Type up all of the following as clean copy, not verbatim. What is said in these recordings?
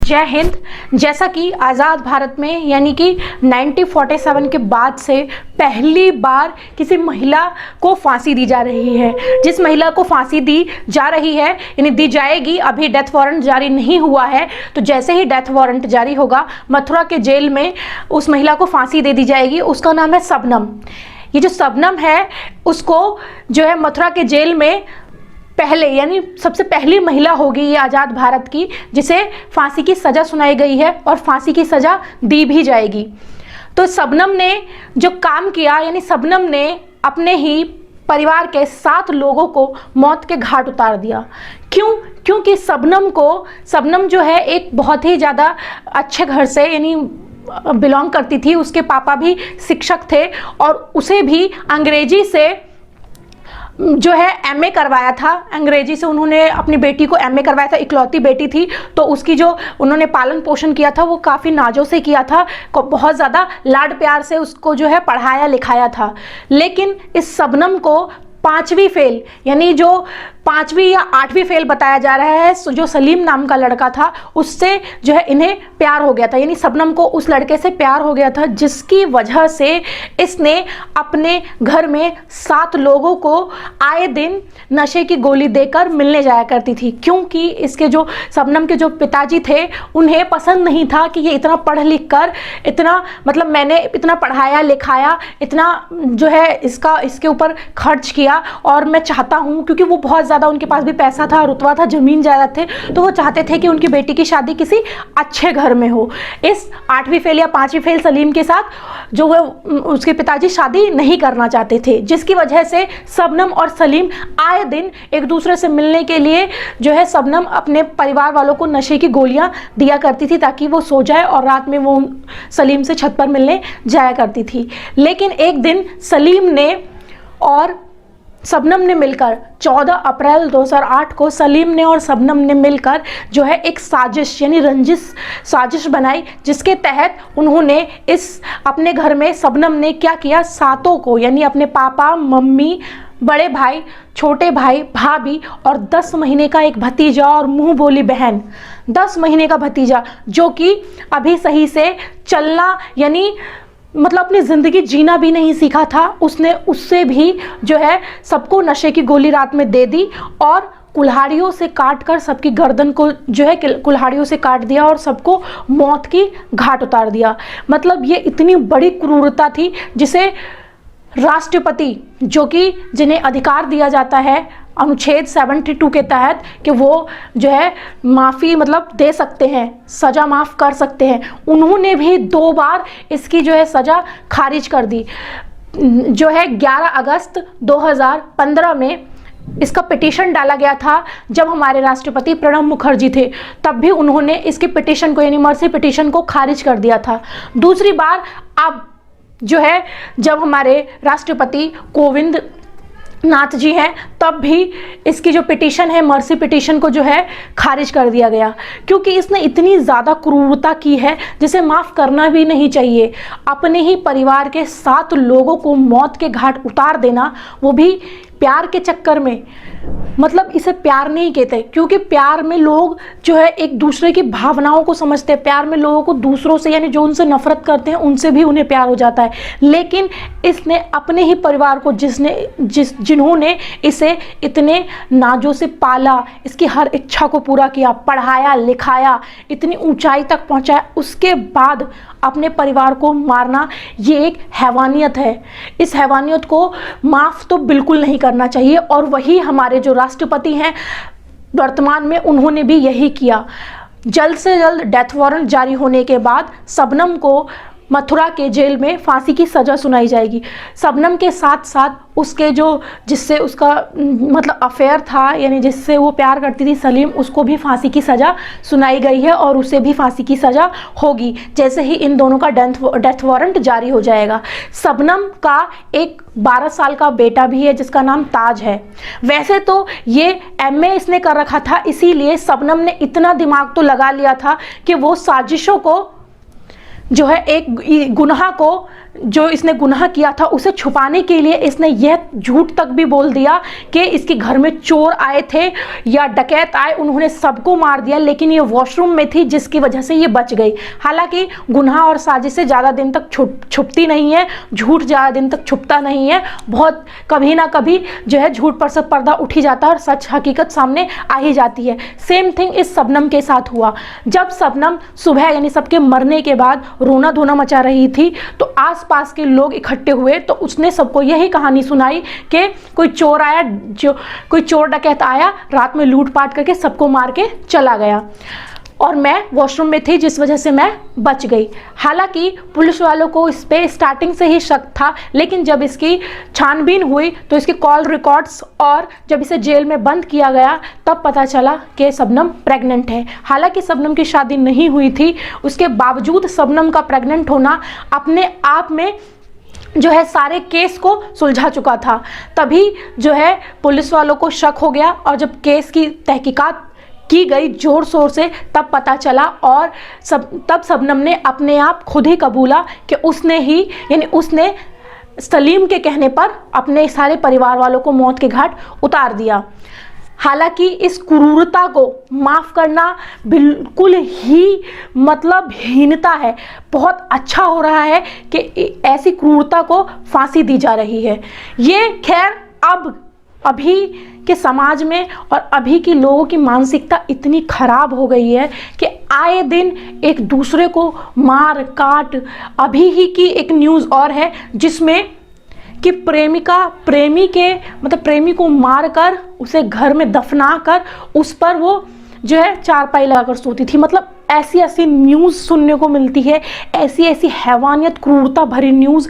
जय हिंद। जैसा कि आज़ाद भारत में यानी कि 1947 के बाद से पहली बार किसी महिला को फांसी दी जा रही है। जिस महिला को फांसी दी जा रही है यानी दी जाएगी, अभी डेथ वारंट जारी नहीं हुआ है, तो जैसे ही डेथ वारंट जारी होगा मथुरा के जेल में उस महिला को फांसी दे दी जाएगी। उसका नाम है शबनम। ये जो शबनम है उसको जो है मथुरा के जेल में पहले यानी सबसे पहली महिला होगी ये आज़ाद भारत की जिसे फांसी की सज़ा सुनाई गई है और फांसी की सज़ा दी भी जाएगी। तो शबनम ने जो काम किया यानी शबनम ने अपने ही परिवार के 7 लोगों को मौत के घाट उतार दिया। क्यों? क्योंकि शबनम जो है एक बहुत ही ज़्यादा अच्छे घर से यानी बिलोंग करती थी। उसके पापा भी शिक्षक थे और उसे भी अंग्रेजी से जो है एमए करवाया था। अंग्रेजी से उन्होंने अपनी बेटी को एमए करवाया था। इकलौती बेटी थी तो उसकी जो उन्होंने पालन पोषण किया था वो काफ़ी नाजों से किया था। बहुत ज़्यादा लाड प्यार से उसको जो है पढ़ाया लिखाया था। लेकिन इस शबनम को 5वीं फेल यानी जो 5वीं या 8वीं फेल बताया जा रहा है, जो सलीम नाम का लड़का था उससे जो है इन्हें प्यार हो गया था। यानी शबनम को उस लड़के से प्यार हो गया था जिसकी वजह से इसने अपने घर में 7 लोगों को आए दिन नशे की गोली देकर मिलने जाया करती थी। क्योंकि इसके जो शबनम के जो पिताजी थे उन्हें पसंद नहीं था कि ये इतना पढ़ लिख कर इतना मतलब मैंने इतना पढ़ाया लिखाया, इतना जो है इसके ऊपर खर्च किया और मैं चाहता हूँ, क्योंकि वो बहुत ज़्यादा उनके पास भी पैसा था, रुतबा था, ज़मीन जायदाद थे, तो वो चाहते थे कि उनकी बेटी की शादी किसी अच्छे घर में हो। इस 8वीं फेल या 5वीं फेल सलीम के साथ जो वो उसके पिताजी शादी नहीं करना चाहते थे, जिसकी वजह से शबनम और सलीम आए दिन एक दूसरे से मिलने के लिए जो है शबनम अपने परिवार वालों को नशे की गोलियां दिया करती थी ताकि वो सो जाए और रात में वो सलीम से छत पर मिलने जाया करती थी। लेकिन एक दिन सलीम ने और शबनम ने मिलकर 14 अप्रैल 2008 को सलीम ने और शबनम ने मिलकर जो है एक साजिश यानी रंजिश साजिश बनाई, जिसके तहत उन्होंने इस अपने घर में शबनम ने क्या किया, 7 को यानी अपने पापा, मम्मी, बड़े भाई, छोटे भाई, भाभी और 10 महीने का एक भतीजा और मुंह बोली बहन, 10 महीने का भतीजा जो कि अभी सही से चलना यानी मतलब अपनी ज़िंदगी जीना भी नहीं सीखा था, उससे भी जो है सबको नशे की गोली रात में दे दी और कुल्हाड़ियों से काट कर सबकी गर्दन को जो है कुल्हाड़ियों से काट दिया और सबको मौत की घाट उतार दिया। मतलब ये इतनी बड़ी क्रूरता थी जिसे राष्ट्रपति जो कि जिन्हें अधिकार दिया जाता है अनुच्छेद 72 के तहत कि वो जो है माफ़ी मतलब दे सकते हैं, सज़ा माफ़ कर सकते हैं, उन्होंने भी 2 बार इसकी जो है सज़ा खारिज कर दी। जो है 11 अगस्त 2015 में इसका पिटीशन डाला गया था जब हमारे राष्ट्रपति प्रणब मुखर्जी थे, तब भी उन्होंने इसके पिटीशन को यानी मर्सी पिटीशन को खारिज कर दिया था। दूसरी बार अब जो है जब हमारे राष्ट्रपति कोविंद नाथ जी हैं तब भी इसकी जो पिटीशन है मर्सी पिटीशन को जो है खारिज कर दिया गया, क्योंकि इसने इतनी ज़्यादा क्रूरता की है जिसे माफ़ करना भी नहीं चाहिए। अपने ही परिवार के 7 लोगों को मौत के घाट उतार देना, वो भी प्यार के चक्कर में। मतलब इसे प्यार नहीं कहते, क्योंकि प्यार में लोग जो है एक दूसरे की भावनाओं को समझते हैं। प्यार में लोगों को दूसरों से यानी जो उनसे नफरत करते हैं उनसे भी उन्हें प्यार हो जाता है। लेकिन इसने अपने ही परिवार को जिन्होंने इसे इतने नाजों से पाला, इसकी हर इच्छा को पूरा किया, पढ़ाया लिखाया, इतनी ऊंचाई तक पहुंचाया, उसके बाद अपने परिवार को मारना ये एक हैवानियत है। इस हैवानियत को माफ़ तो बिल्कुल नहीं करना चाहिए और वही हमारे जो राष्ट्रपति हैं वर्तमान में उन्होंने भी यही किया। जल्द से जल्द डेथ वारंट जारी होने के बाद शबनम को मथुरा के जेल में फांसी की सज़ा सुनाई जाएगी। शबनम के साथ साथ उसके जिससे उसका मतलब अफेयर था यानी जिससे वो प्यार करती थी सलीम, उसको भी फांसी की सज़ा सुनाई गई है और उसे भी फांसी की सज़ा होगी जैसे ही इन दोनों का डेथ वारंट जारी हो जाएगा। शबनम का एक 12 साल का बेटा भी है जिसका नाम ताज है। वैसे तो ये एमए इसने कर रखा था, इसीलिए शबनम ने इतना दिमाग तो लगा लिया था कि वो साजिशों को जो है एक गुनाह को जो इसने गुनाह किया था उसे छुपाने के लिए इसने यह झूठ तक भी बोल दिया कि इसके घर में चोर आए थे या डकैत आए, उन्होंने सबको मार दिया, लेकिन ये वॉशरूम में थी जिसकी वजह से ये बच गई। हालांकि गुनाह और साजिशें ज़्यादा दिन तक छुपती नहीं है, झूठ ज़्यादा दिन तक छुपता नहीं है, बहुत कभी ना कभी जो है झूठ पर से पर्दा उठ ही जाता है और सच हकीकत सामने आ ही जाती है। सेम थिंग इस शबनम के साथ हुआ। जब शबनम सुबह यानी सबके मरने के बाद रोना धोना मचा रही थी तो आसपास के लोग इकट्ठे हुए तो उसने सबको यही कहानी सुनाई कि कोई चोर आया, जो कोई चोर डकैत आया, रात में लूटपाट करके सबको मार के चला गया और मैं वॉशरूम में थी जिस वजह से मैं बच गई। हालांकि पुलिस वालों को इस पे स्टार्टिंग से ही शक था, लेकिन जब इसकी छानबीन हुई तो इसके कॉल रिकॉर्ड्स और जब इसे जेल में बंद किया गया तब पता चला कि शबनम प्रेग्नेंट है। हालांकि शबनम की शादी नहीं हुई थी, उसके बावजूद शबनम का प्रेग्नेंट होना अपने आप में जो है सारे केस को सुलझा चुका था। तभी जो है पुलिस वालों को शक हो गया और जब केस की तहकीकात की गई जोर शोर से तब पता चला और तब शबनम ने अपने आप खुद ही कबूला कि उसने ही यानी उसने सलीम के कहने पर अपने सारे परिवार वालों को मौत के घाट उतार दिया। हालांकि इस क्रूरता को माफ़ करना बिल्कुल ही मतलब हीनता है। बहुत अच्छा हो रहा है कि ऐसी क्रूरता को फांसी दी जा रही है। ये खैर अभी के समाज में और अभी के लोगों की मानसिकता इतनी खराब हो गई है कि आए दिन एक दूसरे को मार काट। अभी ही की एक न्यूज़ और है जिसमें कि प्रेमिका प्रेमी को मारकर उसे घर में दफना कर उस पर वो जो है चारपाई लगाकर सोती थी। मतलब ऐसी ऐसी न्यूज़ सुनने को मिलती है, ऐसी ऐसी हैवानियत क्रूरता भरी न्यूज़।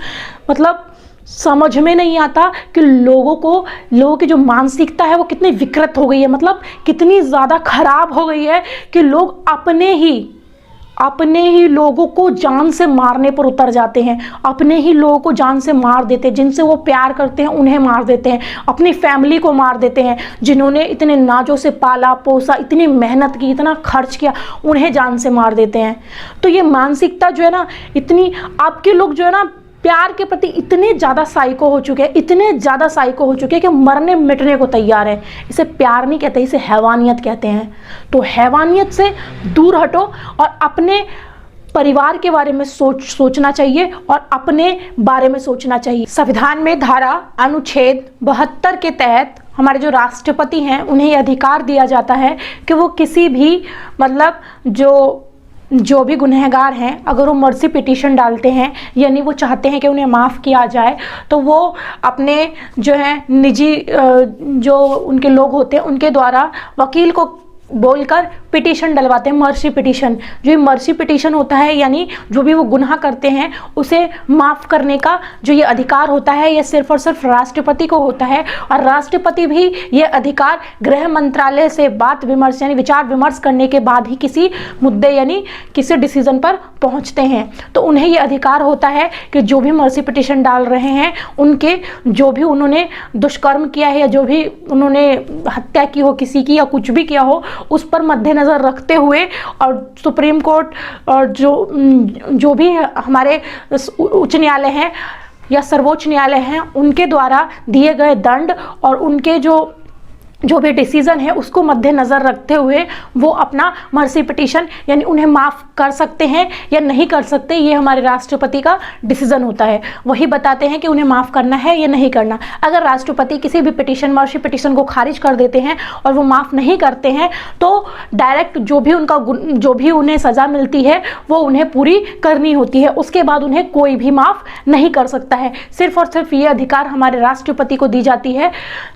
मतलब समझ में नहीं आता कि लोगों की जो मानसिकता है वो कितनी विकृत हो गई है, मतलब कितनी ज़्यादा खराब हो गई है कि लोग अपने ही लोगों को जान से मारने पर उतर जाते हैं, अपने ही लोगों को जान से मार देते हैं। जिनसे वो प्यार करते हैं उन्हें मार देते हैं, अपनी फैमिली को मार देते हैं, जिन्होंने इतने नाजों से पाला पोसा, इतनी मेहनत की, इतना खर्च किया, उन्हें जान से मार देते हैं। तो ये मानसिकता जो है ना, इतनी आपके लोग जो है ना प्यार के प्रति इतने ज़्यादा साइको हो चुके हैं कि मरने मिटने को तैयार है। इसे प्यार नहीं कहते, इसे हैवानियत कहते हैं। तो हैवानियत से दूर हटो और अपने परिवार के बारे में सोचना चाहिए और अपने बारे में सोचना चाहिए। संविधान में धारा अनुच्छेद 72 के तहत हमारे जो राष्ट्रपति हैं उन्हें यह अधिकार दिया जाता है कि वो किसी भी मतलब जो भी गुनहगार हैं अगर वो मर्सी पिटीशन डालते हैं यानी वो चाहते हैं कि उन्हें माफ़ किया जाए तो वो अपने जो है निजी जो उनके लोग होते हैं उनके द्वारा वकील को बोलकर पिटीशन डलवाते हैं, मर्सी पिटीशन। जो ये मर्सी पिटीशन होता है यानी जो भी वो गुनाह करते हैं उसे माफ़ करने का जो ये अधिकार होता है ये सिर्फ और सिर्फ राष्ट्रपति को होता है और राष्ट्रपति भी ये अधिकार गृह मंत्रालय से बात विमर्श यानी विचार विमर्श करने के बाद ही किसी मुद्दे यानी किसी डिसीजन पर पहुंचते हैं। तो उन्हें ये अधिकार होता है कि जो भी मर्सी पिटीशन डाल रहे हैं उनके जो भी उन्होंने दुष्कर्म किया है या जो भी उन्होंने हत्या की हो किसी की या कुछ भी किया हो उस पर मद्देनज़र रखते हुए और सुप्रीम कोर्ट और जो भी हमारे उच्च न्यायालय हैं या सर्वोच्च न्यायालय हैं उनके द्वारा दिए गए दंड और उनके जो भी डिसीज़न है उसको मद्देनज़र रखते हुए वो अपना मर्सी पिटीशन यानी उन्हें माफ़ कर सकते हैं या नहीं कर सकते, ये हमारे राष्ट्रपति का डिसीज़न होता है। वही बताते हैं कि उन्हें माफ़ करना है या नहीं करना। अगर राष्ट्रपति किसी भी पिटीशन मर्सी पिटीशन को खारिज कर देते हैं और वो माफ़ नहीं करते हैं तो डायरेक्ट जो भी उन्हें सज़ा मिलती है वो उन्हें पूरी करनी होती है, उसके बाद उन्हें कोई भी माफ़ नहीं कर सकता है। सिर्फ और सिर्फ ये अधिकार हमारे राष्ट्रपति को दी जाती है,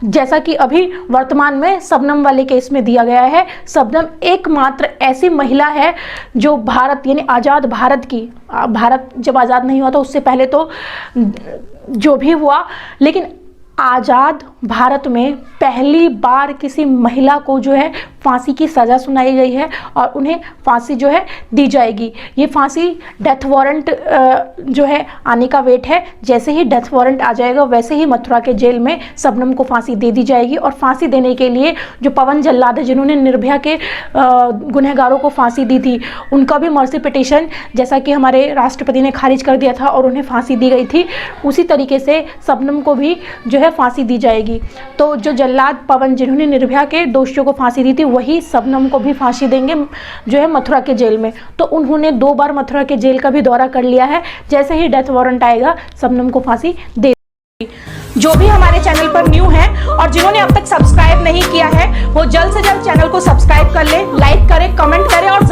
जैसा कि अभी वर्तमान में शबनम वाले केस में दिया गया है। शबनम एकमात्र ऐसी महिला है जो भारत यानी आज़ाद भारत जब आज़ाद नहीं हुआ था उससे पहले तो जो भी हुआ लेकिन आज़ाद भारत में पहली बार किसी महिला को जो है फांसी की सज़ा सुनाई गई है और उन्हें फांसी जो है दी जाएगी। ये फांसी डेथ वारंट जो है आने का वेट है। जैसे ही डेथ वारंट आ जाएगा वैसे ही मथुरा के जेल में शबनम को फांसी दे दी जाएगी। और फांसी देने के लिए जो पवन जल्लाद है, जिन्होंने निर्भया के गुनहगारों को फांसी दी थी, उनका भी मर्सी पिटीशन जैसा कि हमारे राष्ट्रपति ने खारिज कर दिया था और उन्हें फांसी दी गई थी, उसी तरीके से शबनम को भी जो है फांसी दी जाएगी। तो जो जल्लाद पवन जिन्होंने निर्भया के दोषियों को फांसी दी थी, वही शबनम को भी फांसी देंगे जो है मथुरा के जेल में। तो उन्होंने 2 बार मथुरा के जेल का भी दौरा कर लिया है। जैसे ही डेथ वारंट आएगा शबनम को फांसी दे। जो भी हमारे चैनल पर न्यू है और जिन्होंने अब तक सब्सक्राइब नहीं किया है, वो जल्द से जल्द चैनल को सब्सक्राइब कर ले, लाइक करें, कमेंट करें और